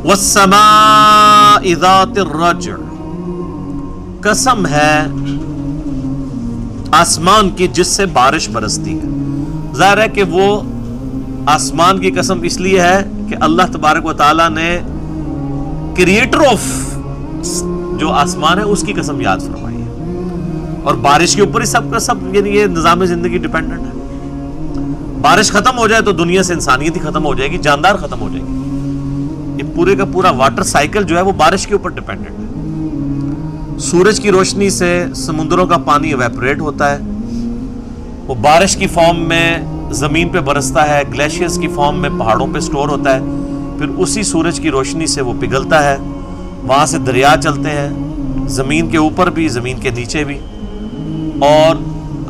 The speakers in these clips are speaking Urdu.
والسماء ذات الرجع، قسم ہے آسمان کی جس سے بارش برستی ہے۔ ظاہر ہے کہ وہ آسمان کی قسم اس لیے ہے کہ اللہ تبارک و تعالیٰ نے کریٹر آف جو آسمان ہے اس کی قسم یاد فرمائی ہے، اور بارش کے اوپر ہی سب کا سب، یعنی یہ نظام زندگی ڈیپینڈنٹ ہے۔ بارش ختم ہو جائے تو دنیا سے انسانیت ہی ختم ہو جائے گی، جاندار ختم ہو جائے گی۔ یہ پورے کا پورا واٹر سائیکل جو ہے وہ بارش کے اوپر ڈیپینڈنٹ ہے۔ سورج کی روشنی سے سمندروں کا پانی ایویپوریٹ ہوتا ہے، وہ بارش کی فارم میں زمین پہ برستا ہے، گلیشیئرز کی فارم میں پہاڑوں پہ سٹور ہوتا ہے، پھر اسی سورج کی روشنی سے وہ پگھلتا ہے، وہاں سے دریا چلتے ہیں، زمین کے اوپر بھی زمین کے نیچے بھی، اور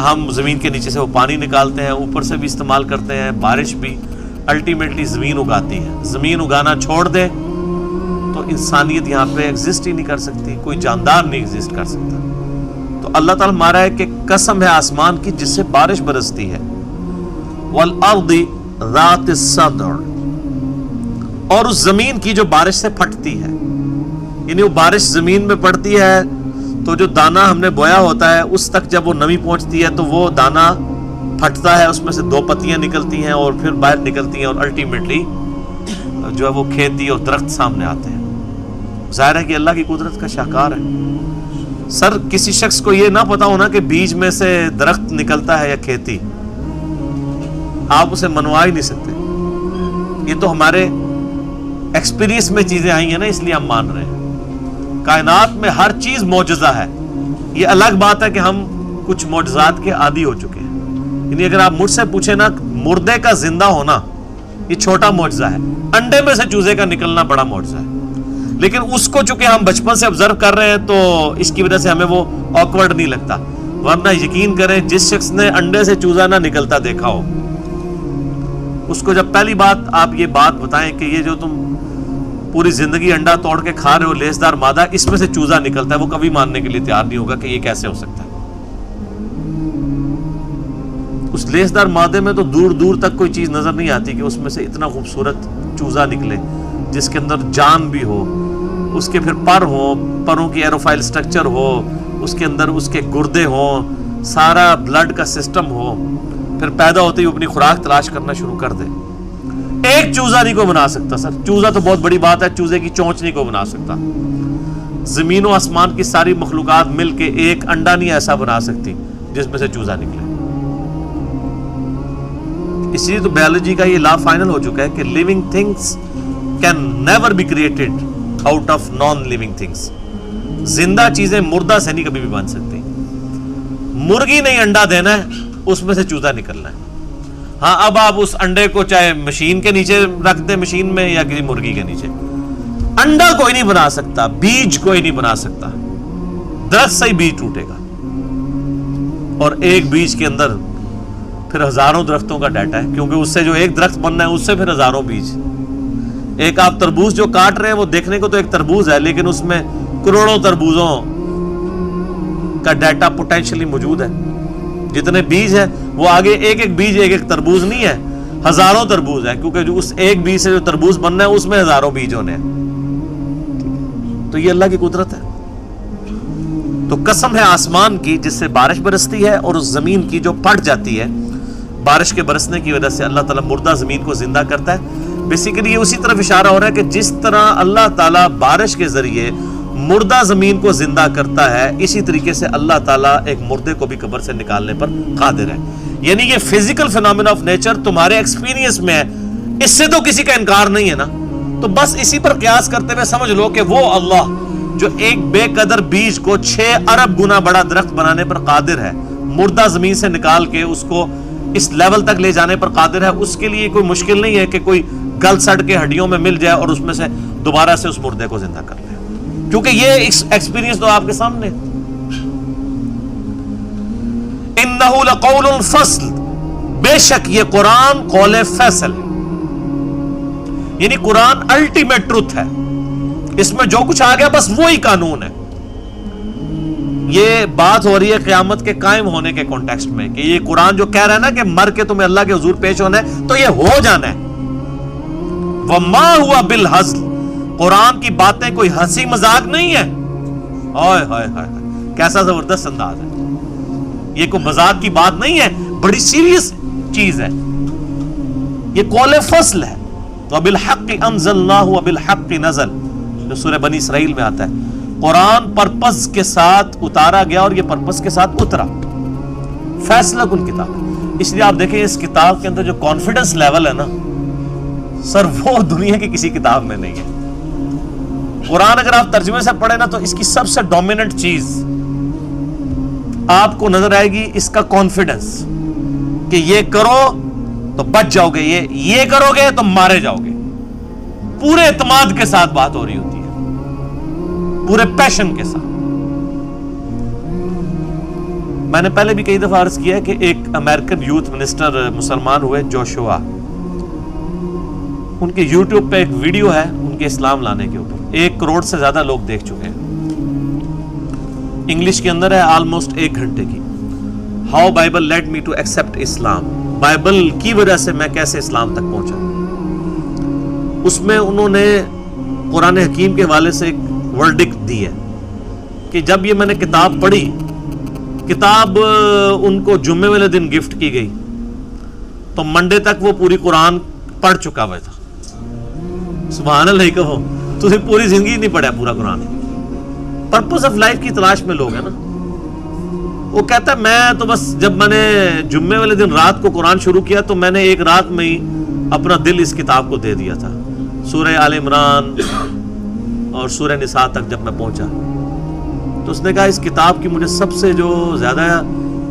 ہم زمین کے نیچے سے وہ پانی نکالتے ہیں، اوپر سے بھی استعمال کرتے ہیں، بارش بھی الٹیمیٹلی زمین اگاتی ہے۔ زمین اگانا چھوڑ دے تو انسانیت یہاں پہ ایگزسٹ ہی نہیں کر سکتی، کوئی جاندار نہیں ایگزسٹ کر سکتا۔ تو اللہ تعالیٰ مارا ہے کہ قسم ہے آسمان کی جس سے بارش برستی ہے، والارض ذات الصدع، اور اس زمین کی جو بارش سے پھٹتی ہے، یعنی وہ بارش زمین میں پڑتی ہے تو جو دانہ ہم نے بویا ہوتا ہے اس تک جب وہ نمی پہنچتی ہے تو وہ دانہ پھٹتا ہے، اس میں سے 2 پتیاں نکلتی ہیں اور پھر باہر نکلتی ہیں، اور الٹیمیٹلی جو ہے وہ کھیتی اور درخت سامنے آتے ہیں۔ ظاہر ہے کہ اللہ کی قدرت کا شاہکار ہے۔ سر کسی شخص کو یہ نہ پتا ہونا کہ بیج میں سے درخت نکلتا ہے یا کھیتی، آپ اسے منوا ہی نہیں سکتے۔ یہ تو ہمارے ایکسپیرینس میں چیزیں آئی ہیں نا، اس لیے ہم مان رہے ہیں۔ کائنات میں ہر چیز معجزہ ہے۔ یہ الگ بات ہے کہ ہم کچھ معجزات کے عادی ہو چکے ہیں، یعنی اگر آپ مجھ سے پوچھیں نا، مردے کا زندہ ہونا یہ چھوٹا معجزہ ہے، انڈے میں سے چوزے کا نکلنا بڑا معجزہ ہے، لیکن اس کو چونکہ ہم بچپن سے آبزرو کر رہے ہیں تو اس کی وجہ سے ہمیں وہ آکورڈ نہیں لگتا، ورنہ یقین کریں جس شخص نے انڈے سے چوزا نہ نکلتا دیکھا ہو، اس کو جب پہلی بات آپ یہ بات بتائیں کہ یہ جو تم پوری زندگی انڈا توڑ کے کھا رہے ہو، لیسدار مادہ، اس میں سے چوزا نکلتا ہے، وہ کبھی ماننے کے لیے تیار نہیں ہوگا کہ یہ کیسے ہو سکتا ہے۔ اس لیسدار مادے میں تو دور دور تک کوئی چیز نظر نہیں آتی کہ اس میں سے اتنا خوبصورت چوزا نکلے جس کے اندر جان بھی ہو، اس کے پھر پر ہو، پروں کی ایروفائل سٹرکچر ہو، اس کے اندر اس کے گردے ہوں، سارا بلڈ کا سسٹم ہو، پھر پیدا ہوتے ہی اپنی خوراک تلاش کرنا شروع کر دے۔ ایک چوزا نہیں کو بنا سکتا سر، چوزا تو بہت بڑی بات ہے، چوزے کی چونچ نہیں کو بنا سکتا۔ زمین و آسمان کی ساری مخلوقات مل کے ایک انڈا نہیں ایسا بنا سکتی جس میں سے چوزا نکلے۔ اس لیے تو بایولوجی کا یہ لا فائنل ہو چکا ہے کہ living things can never be created out of non living things. زندہ چیزیں مردہ سے نہیں کبھی بھی بن سکتی۔ مرغی نہیں انڈا دینا ہے، اس میں سے چوزا نکلنا ہے۔ ہاں اب آپ اس انڈے کو چاہے مشین کے نیچے رکھ دیں، مشین میں، یا کسی مرغی کے نیچے، انڈا کوئی نہیں بنا سکتا، بیج کوئی نہیں بنا سکتا، درخت سے ہی بیج ٹوٹے گا، اور ایک بیج کے اندر پھر ہزاروں درختوں کا ڈیٹا ہے، کیونکہ اس سے جو ایک درخت بننا ہے اس سے پھر ہزاروں بیج۔ ایک آپ تربوز جو کاٹ رہے ہیں وہ دیکھنے کو تو ایک تربوز ہے، لیکن اس میں کروڑوں تربوزوں کا ڈیٹا پوٹینشلی موجود ہے۔ جتنے بیج ہیں وہ آگے ایک ایک بیج ایک ایک تربوز نہیں ہے، ہزاروں تربوز ہے، کیونکہ جو اس ایک بیج سے جو تربوز بننا ہے اس میں ہزاروں بیج ہونے ہیں۔ تو یہ اللہ کی قدرت ہے۔ تو قسم ہے آسمان کی جس سے بارش برستی ہے، اور اس زمین کی جو پھٹ جاتی ہے بارش کے برسنے کی وجہ سے۔ اللہ تعالیٰ مردہ زمین کو زندہ کرتا ہے۔ بیسیکلی یہ اسی طرف اشارہ ہو رہا ہے کہ جس طرح اللہ تعالیٰ بارش کے ذریعے مردہ زمین کو زندہ کرتا ہے، اسی طریقے سے اللہ تعالیٰ ایک مردے کو بھی قبر سے نکالنے پر قادر ہے۔ یعنی یہ فزیکل فینومینا آف نیچر تمہارے ایکسپیرینس میں ہے، اس سے تو کسی کا انکار نہیں ہے نا، تو بس اسی پر قیاس کرتے ہوئے سمجھ لو کہ وہ اللہ جو ایک بے قدر بیج کو 6 ارب گنا بڑا درخت بنانے پر قادر ہے، مردہ زمین سے نکال کے اس کو اس لیول تک لے جانے پر قادر ہے، اس کے لیے کوئی مشکل نہیں ہے کہ کوئی گل سڑ کے ہڈیوں میں مل جائے اور اس میں سے دوبارہ سے اس مردے کو زندہ کر لے، کیونکہ یہ ایکسپیرینس تو آپ کے سامنے۔ انہ لقول فصل، بے شک یہ قرآن قول فیصل ہے، یعنی قرآن الٹیمیٹ ٹروتھ ہے، اس میں جو کچھ آ گیا بس وہی قانون ہے۔ یہ بات ہو رہی ہے قیامت کے قائم ہونے کے کانٹیکسٹ میں، کہ یہ قرآن جو کہہ رہا ہے نا کہ مر کے تمہیں اللہ کے حضور پیش ہونا ہے، تو یہ ہو جانا ہے۔ وما ہوا بالہزل، قرآن کی باتیں کوئی ہنسی مذاق نہیں ہے. ہائے ہائے ہائے کیسا زبردست انداز ہے. یہ کوئی مذاق کی بات نہیں ہے, بڑی سیریس چیز ہے. یہ قول فصل ہے. تو بالحق انزلناہ وبالحق نزل, جو سورہ بنی اسرائیل میں آتا ہے. قرآن پرپس کے ساتھ اتارا گیا اور یہ پرپس کے ساتھ اترا. فیصلہ کن کتاب ہے. اس لیے آپ دیکھیں اس کتاب کے اندر جو کانفیڈنس لیول ہے نا سر, وہ دنیا کی کسی کتاب میں نہیں ہے. قرآن اگر آپ ترجمے سے پڑھیں نا تو اس کی سب سے ڈومیننٹ چیز آپ کو نظر آئے گی اس کا کانفیڈنس, کہ یہ کرو تو بچ جاؤ گے, یہ کرو گے تو مارے جاؤ گے. پورے اعتماد کے ساتھ بات ہو رہی ہوتی ہے, پورے پیشن کے ساتھ. میں نے پہلے بھی کئی دفعہ عرض کیا ہے کہ ایک امریکن یوتھ منسٹر مسلمان ہوئے, جوشوا. ان کے یوٹیوب پہ ایک ویڈیو ہے ان کے اسلام لانے کے اوپر, 1 کروڑ سے زیادہ لوگ دیکھ چکے ہیں. انگلش کے اندر ہے, آلموسٹ 1 گھنٹے کی. How Bible lead me to accept Islam, Bible کی وجہ سے میں کیسے اسلام تک پہنچا. اس میں انہوں نے قرآن حکیم کے حوالے سے ایک ورڈکٹ دی ہے کہ جب یہ میں نے کتاب پڑھی, کتاب ان کو جمعے والے دن گفٹ کی گئی تو منڈے تک وہ پوری قرآن پڑھ چکا ہوا تھا. سبحان اللہ کہو, تو پوری زندگی نہیں پڑھا پورا قرآن. پرپس آف لائف کی تلاش میں لوگ ہیں نا. وہ کہتا ہے میں تو بس جب میں نے جمعے والے دن رات کو قرآن شروع کیا تو میں نے ایک رات میں ہی اپنا دل اس کتاب کو دے دیا تھا. سورہ آل عمران اور سورہ نساء تک جب میں پہنچا تو اس نے کہا اس کتاب کی مجھے سب سے جو زیادہ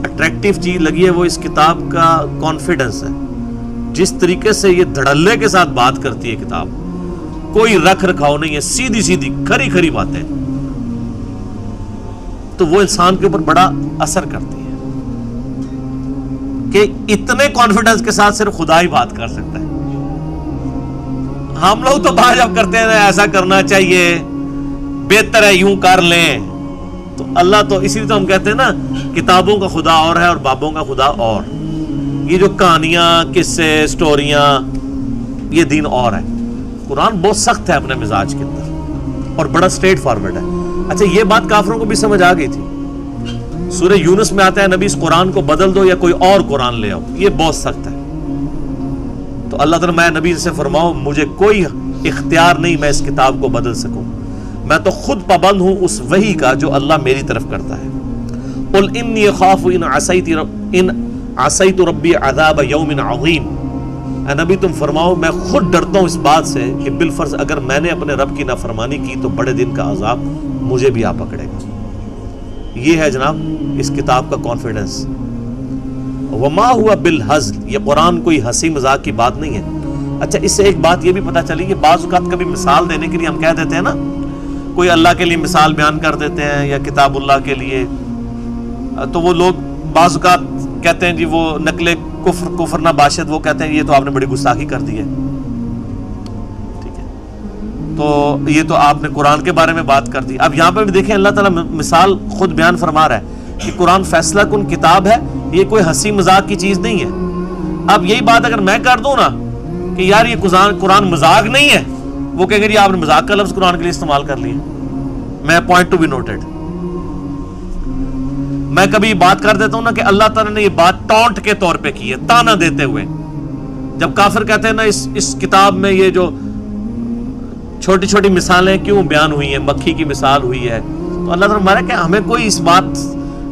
اٹریکٹیو چیز لگی ہے وہ اس کتاب کا کانفیڈنس ہے. جس طریقے سے یہ دھڑلے کے ساتھ بات کرتی ہے کتاب, کوئی رکھ رکھاؤ نہیں ہے, سیدھی سیدھی کھری کھری باتیں, تو وہ انسان کے اوپر بڑا اثر کرتی ہے کہ اتنے کانفیڈنس کے ساتھ صرف خدا ہی بات کر سکتا ہے. ہم لوگ تو بات جب کرتے ہیں ایسا کرنا چاہیے, بہتر ہے یوں کر لیں, تو اللہ تو اسی لیے تو ہم کہتے ہیں نا کتابوں کا خدا اور ہے اور بابوں کا خدا اور. یہ جو کہانیاں, قصے, سٹوریاں, یہ دین اور ہے. قرآن بہت سخت ہے اپنے مزاج کے اندر اور بڑا سٹریٹ فارورڈ ہے. اچھا یہ بات کافروں کو بھی سمجھ آ گئی تھی. سورہ یونس میں آتا ہے نبی اس قرآن کو بدل دو یا کوئی اور قرآن لے آؤ, یہ بہت سخت ہے. تو اللہ تعالیٰ میں نبی سے فرماؤ مجھے کوئی اختیار نہیں میں اس کتاب کو بدل سکوں, میں تو خود پابند ہوں اس وحی کا جو اللہ میری طرف کرتا ہے. قل انی اخاف ان عصیت ربی عذاب یوم عظیم, اے نبی تم فرماؤ میں خود ڈرتا ہوں اس بات سے کہ بالفرض اگر میں نے اپنے رب کی نافرمانی کی تو بڑے دن کا عذاب مجھے بھی آ پکڑے گا. یہ ہے جناب اس کتاب کا کانفیڈنس. وما ہوا بالہزل, یہ قرآن کوئی ہنسی مذاق کی بات نہیں ہے. اچھا اس سے ایک بات یہ بھی پتہ چلی کہ بعض اوقات کبھی مثال دینے کے لیے ہم کہہ دیتے ہیں نا, کوئی اللہ کے لیے مثال بیان کر دیتے ہیں یا کتاب اللہ کے لیے, تو وہ لوگ بعض اوقات کہتے ہیں جی وہ نقل کفر نہ باشد, وہ کہتے ہیں یہ تو آپ نے بڑی گستاخی کر دی ہے. ٹھیک ہے, تو یہ تو آپ نے قرآن کے بارے میں بات کر دی. اب یہاں پہ بھی دیکھیں اللہ تعالیٰ مثال خود بیان فرما رہا ہے کہ قرآن فیصلہ کن کتاب ہے, یہ کوئی ہنسی مذاق کی چیز نہیں ہے. اب یہی بات اگر میں کر دوں نا کہ یار یہ قرآن مذاق نہیں ہے, وہ کہیں گے جی آپ نے مذاق کا لفظ قرآن کے لیے استعمال کر لیا. میں پوائنٹ ٹو بی نوٹڈ. میں کبھی بات کر دیتا ہوں نا کہ اللہ تعالیٰ نے یہ بات ٹونٹ کے طور پہ کی ہے, تانا دیتے ہوئے. جب کافر کہتے ہیں نا اس کتاب میں یہ جو چھوٹی چھوٹی مثالیں کیوں بیان ہوئی ہیں, مکھی کی مثال ہوئی ہے, تو اللہ تعالیٰ ہمارا کہ ہمیں کوئی اس بات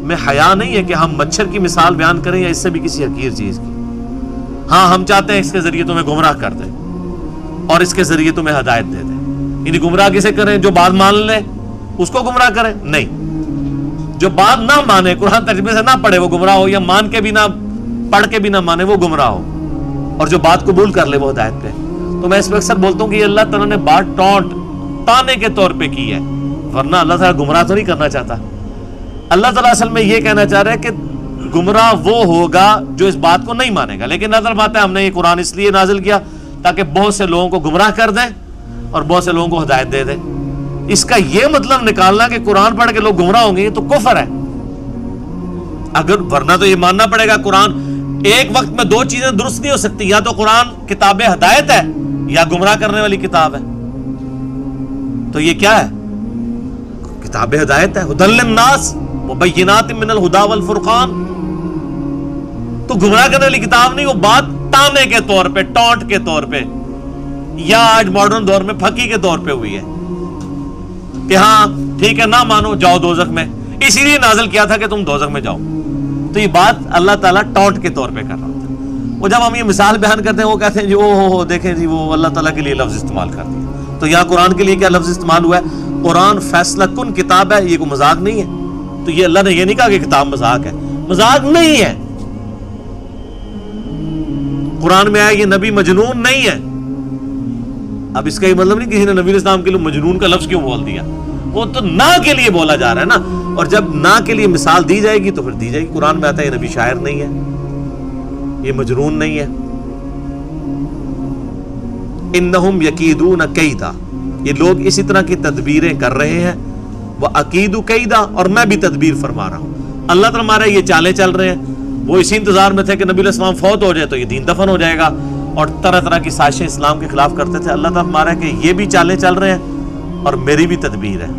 میں حیا نہیں ہے کہ ہم مچھر کی مثال بیان کریں یا اس سے بھی کسی حقیر چیز کی. ہاں ہم چاہتے ہیں اس کے ذریعے تمہیں گمراہ کر دیں اور اس کے ذریعے تمہیں ہدایت دے دیں. یعنی گمراہ کسے کریں, جو بات مان لے اس کو گمراہ کریں, نہیں جو بات نہ مانے, قرآن ترجمے سے نہ پڑھے وہ گمراہ ہو, یا مان کے بھی نہ پڑھ کے بھی نہ مانے وہ گمراہ ہو, اور جو بات قبول کر لے وہ ہدایت پہ. تو میں اس پہ اکثر بولتا ہوں کہ اللہ تعالیٰ نے بات تانے کے طور پہ کی ہے, ورنہ اللہ تعالیٰ گمراہ تو نہیں کرنا چاہتا. اللہ تعالیٰ اصل میں یہ کہنا چاہ رہا ہے کہ گمراہ وہ ہوگا جو اس بات کو نہیں مانے گا. لیکن نظر بات ہے ہم نے یہ قرآن اس لیے نازل کیا تاکہ بہت سے لوگوں کو گمراہ کر دیں اور بہت سے لوگوں کو ہدایت دے دیں. اس کا یہ مطلب نکالنا کہ قرآن پڑھ کے لوگ گمراہ ہوں گے, یہ تو کفر ہے. اگر ورنہ تو یہ ماننا پڑے گا قرآن ایک وقت میں 2 چیزیں درست نہیں ہو سکتی, یا تو قرآن کتاب ہدایت ہے یا گمراہ کرنے والی کتاب ہے. تو یہ کیا ہے؟ کتاب ہدایت ہے. ہدی للناس وبینات من الہدی والفرقان. تو گمراہ کرنے والی کتاب نہیں، وہ بات تانے کے طور پہ، ٹونٹ کے طور پہ، یا آج ماڈرن دور میں پھکی کے طور پہ ہوئی ہے کہ ہاں ٹھیک ہے نہ مانو جاؤ دوزخ میں، اسی لیے نازل کیا تھا کہ تم دوزخ میں جاؤ. تو یہ بات اللہ تعالیٰ ٹونٹ کے طور پہ کر رہا ہوتا ہے. وہ جب ہم یہ مثال بیان کرتے ہیں وہ کہتے ہیں جی او دیکھیں جی وہ اللہ تعالیٰ کے لیے لفظ استعمال کر دیا. تو یہاں قرآن کے لیے کیا لفظ استعمال ہوا ہے؟ قرآن فیصلہ کن کتاب ہے، یہ کوئی مذاق نہیں ہے. تو یہ اللہ نے یہ نہیں کہا کہ کتاب مذاق ہے، مذاق نہیں ہے. قرآن میں آیا یہ نبی مجنون نہیں ہے. اب اس کا یہ مطلب نہیں کسی نے نبی اسلام کے لیے مجنون کا لفظ کیوں بول دیا، وہ تو نہ کے لیے بولا جا رہا ہے نا. اور جب نہ کے لیے مثال دی جائے گی تو پھر دی جائے گی. قرآن میں آتا ہے یہ نبی شاعر نہیں ہے، یہ مجنون نہیں ہے. انہم یکیدون کیدا، یہ لوگ اسی طرح کی تدبیریں کر رہے ہیں. وَأَكِيدُ كَيْدًا، اور میں بھی تدبیر فرما رہا ہوں. اللہ تعالیٰ ہمارا یہ چالیں چل رہے ہیں. وہ اسی انتظار میں تھے کہ نبی علیہ السلام فوت ہو جائے تو یہ دین دفن ہو جائے گا، اور طرح طرح کی سازشیں اسلام کے خلاف کرتے تھے. اللہ تعالیٰ ہمارا کہ یہ بھی چالیں چل رہے ہیں اور میری بھی تدبیر ہے.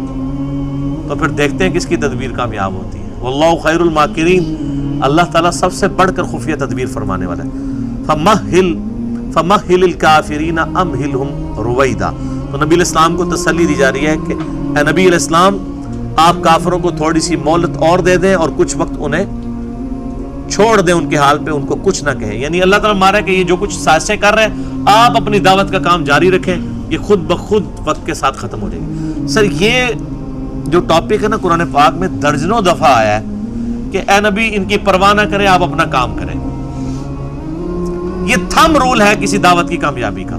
تو پھر دیکھتے ہیں کس کی تدبیر کامیاب ہوتی ہے. واللہ خیر الماکرین، اللہ تعالیٰ سب سے بڑھ کر خفیہ تدبیر فرمانے والا ہے. فمہل الکافرین امہلہم رویدا. تو نبی علیہ السلام کو تسلی دی جا رہی ہے کہ اے نبی علیہ السلام آپ کافروں کو تھوڑی سی مہلت اور دے دیں اور کچھ وقت انہیں چھوڑ دیں ان کے حال پہ، ان کو کچھ نہ کہیں. یعنی اللہ تعالیٰ مارا کہ یہ جو کچھ سازشیں کر رہے ہیں آپ اپنی دعوت کا کام جاری رکھیں، یہ خود بخود وقت کے ساتھ ختم ہو جائے گی. سر یہ جو ٹاپک ہے نا قرآن پاک میں درجنوں دفعہ آیا ہے کہ اے نبی ان کی پرواہ نہ کریں، آپ اپنا کام کریں. یہ تھم رول ہے کسی دعوت کی کامیابی کا.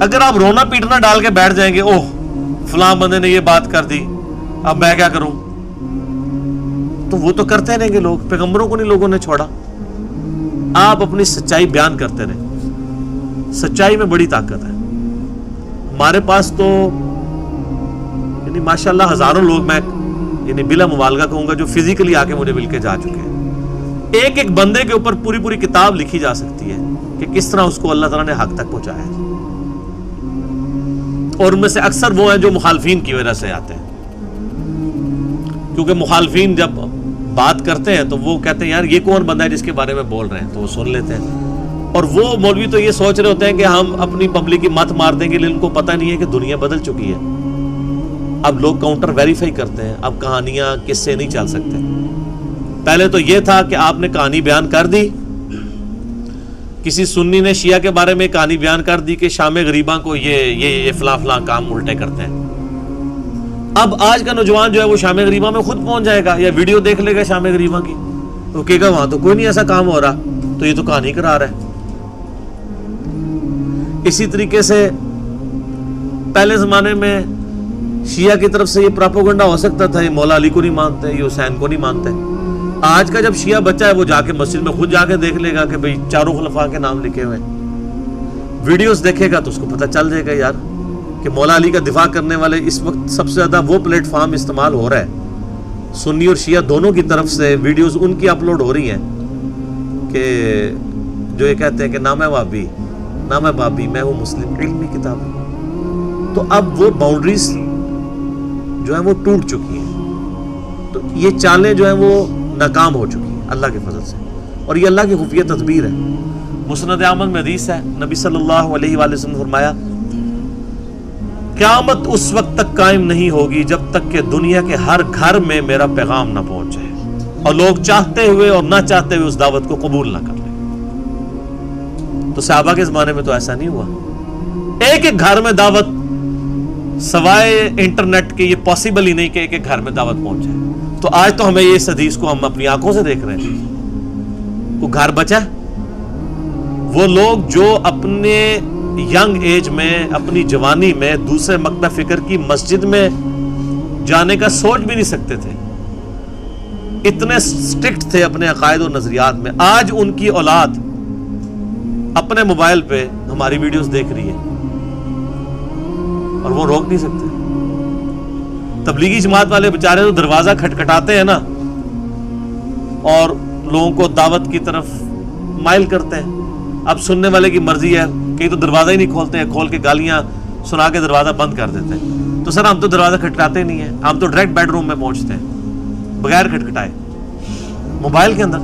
اگر آپ رونا پیٹنا ڈال کے بیٹھ جائیں گے، اوہ فلاں بندے نے یہ بات کر دی اب میں کیا کروں، تو وہ تو کرتے رہیں گے لوگ. پیغمبروں کو نہیں لوگوں نے چھوڑا. آپ اپنی سچائی بیان کرتے رہیں. سچائی میں بڑی طاقت ہے. ہمارے پاس تو یعنی ماشاءاللہ ہزاروں لوگ، میں یعنی بلا مبالغہ کہوں گا، جو فزیکلی آ کے مجھے مل کے جا چکے ہیں. ایک ایک بندے کے اوپر پوری پوری کتاب لکھی جا سکتی ہے کہ کس طرح اس کو اللہ تعالیٰ نے حق تک پہنچایا ہے. اور ان میں سے اکثر وہ ہیں جو مخالفین کی وجہ سے آتے ہیں، کیونکہ مخالفین جب بات کرتے ہیں تو وہ کہتے ہیں یار یہ کون بندہ ہے جس کے بارے میں بول رہے ہیں، تو وہ سن لیتے ہیں. اور وہ مولوی تو یہ سوچ رہے ہوتے ہیں کہ ہم اپنی پبلک کی مت مار دیں گے، لیکن ان کو پتہ نہیں ہے کہ دنیا بدل چکی ہے. اب لوگ کاؤنٹر ویریفائی کرتے ہیں. اب کہانیاں کس سے نہیں چل سکتے. پہلے تو یہ تھا کہ آپ نے کہانی بیان کر دی، کسی سنی نے شیعہ کے بارے میں کہانی بیان کر دی کہ شام غریباں کو یہ فلاں فلاں کام الٹے کرتے ہیں. اب آج کا نوجوان جو ہے وہ شام غریباں میں خود پہنچ جائے گا یا ویڈیو دیکھ لے گا شام غریباں کی، تو کہے گا وہاں تو کوئی نہیں ایسا کام ہو رہا، تو یہ تو کہانی کرا رہا ہے. اسی طریقے سے پہلے زمانے میں شیعہ کی طرف سے یہ پراپوگنڈا ہو سکتا تھا، یہ مولا علی کو نہیں مانتے، یہ حسین کو نہیں مانتے. آج کا جب شیعہ بچہ ہے وہ جا کے مسجد میں خود جا کے دیکھ لے گا کہ بھئی چاروں خلفاء کے نام لکھے ہوئے، ویڈیوز دیکھے گا تو اس کو پتہ چل جائے گا یار کہ مولا علی کا دفاع کرنے والے اس وقت سب سے زیادہ وہ پلیٹ فارم استعمال ہو رہا ہے. سنی اور شیعہ دونوں کی طرف سے ویڈیوز ان کی اپلوڈ ہو رہی ہیں کہ جو یہ کہتے ہیں کہ نام ہے وابی، نام ہے بابی، میں ہوں مسلم، علمی کتاب. تو اب وہ باؤنڈریز جو ہیں وہ ٹوٹ چکی ہیں. تو یہ چالیں جو ہیں وہ ناکام ہو چکی ہیں اللہ کے فضل سے، اور یہ اللہ کی خفیہ تدبیر ہے. مسند احمد میں حدیث ہے، نبی صلی اللہ علیہ وآلہ وسلم نے فرمایا قیامت اس وقت تک قائم نہیں ہوگی جب تک کہ دنیا کے ہر گھر میں میرا پیغام نہ پہنچ جائے اور لوگ چاہتے ہوئے اور نہ چاہتے ہوئے اس دعوت کو قبول نہ کر لیں. تو صحابہ کے زمانے میں تو ایسا نہیں ہوا. ایک ایک گھر میں دعوت سوائے انٹرنیٹ کے یہ پاسبل ہی نہیں کہ ایک ایک گھر میں دعوت پہنچ جائے. تو آج تو ہمیں یہ حدیث کو ہم اپنی آنکھوں سے دیکھ رہے ہیں. کوئی گھر بچا ہے؟ وہ لوگ جو اپنے ینگ ایج میں، اپنی جوانی میں دوسرے مکتب فکر کی مسجد میں جانے کا سوچ بھی نہیں سکتے تھے، اتنے سٹرکٹ تھے اپنے عقائد و نظریات میں، آج ان کی اولاد اپنے موبائل پہ ہماری ویڈیوز دیکھ رہی ہے اور وہ روک نہیں سکتے. تبلیغی جماعت والے بیچارے تو دروازہ کھٹکھٹاتے ہیں نا اور لوگوں کو دعوت کی طرف مائل کرتے ہیں. اب سننے والے کی مرضی ہے، کہیں تو دروازہ ہی نہیں کھولتے ہیں، کھول کے گالیاں سنا کے دروازہ بند کر دیتے ہیں. تو سر ہم تو دروازہ کھٹکاتے نہیں ہیں, ہم تو ڈائریکٹ بیڈ روم میں پہنچتے ہیں بغیر کھٹکھٹائے موبائل کے اندر.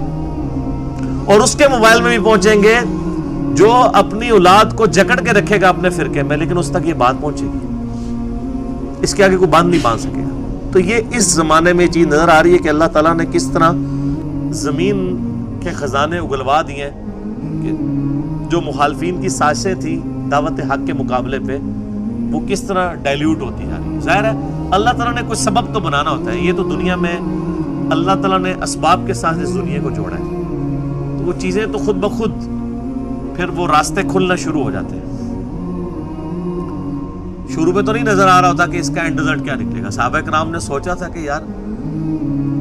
اور اس کے موبائل میں بھی پہنچیں گے جو اپنی اولاد کو جکڑ کے رکھے گا اپنے فرقے میں, لیکن اس تک یہ بات پہنچے گی, اس کے آگے کوئی باندھ نہیں باندھ سکے گا. تو یہ اس زمانے میں چیز نظر آ رہی ہے کہ اللہ تعالیٰ نے کس طرح زمین کے خزانے اگلوا دیے ہیں کہ جو مخالفین کی سازشیں تھیں دعوت حق کے مقابلے پہ وہ کس طرح ڈائلیوٹ ہوتی جا رہی ہے. ظاہر ہے اللہ تعالیٰ نے کوئی سبب تو بنانا ہوتا ہے. یہ تو دنیا میں اللہ تعالیٰ نے اسباب کے ساتھ اس دنیا کو جوڑا ہے, تو وہ چیزیں تو خود بخود پھر وہ راستے کھلنا شروع ہو جاتے ہیں. شروع میں تو نہیں نظر آ رہا ہوتا کہ اس کا اینڈ رزلٹ کیا نکلے گا. صحابہ کرام نے سوچا تھا کہ یار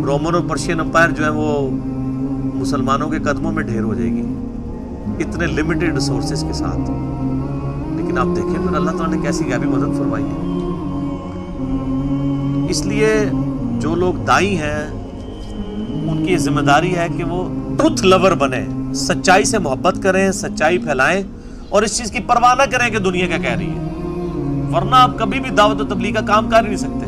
رومن اور پرشین امپائر جو ہے وہ مسلمانوں کے قدموں میں ڈھیر ہو جائے گی اتنے لمیٹڈ ریسورسز کے ساتھ, لیکن آپ دیکھیں پھر اللہ تعالیٰ نے کیسی غیبی مدد فرمائی ہے. اس لیے جو لوگ دائی ہیں ان کی ذمہ داری ہے کہ وہ ٹروتھ لور بنے, سچائی سے محبت کریں, سچائی پھیلائیں اور اس چیز کی پرواہ نہ کریں کہ دنیا کیا کہہ رہی ہے, ورنہ آپ کبھی بھی دعوت و تبلیغ کا کام کر ہی نہیں سکتے.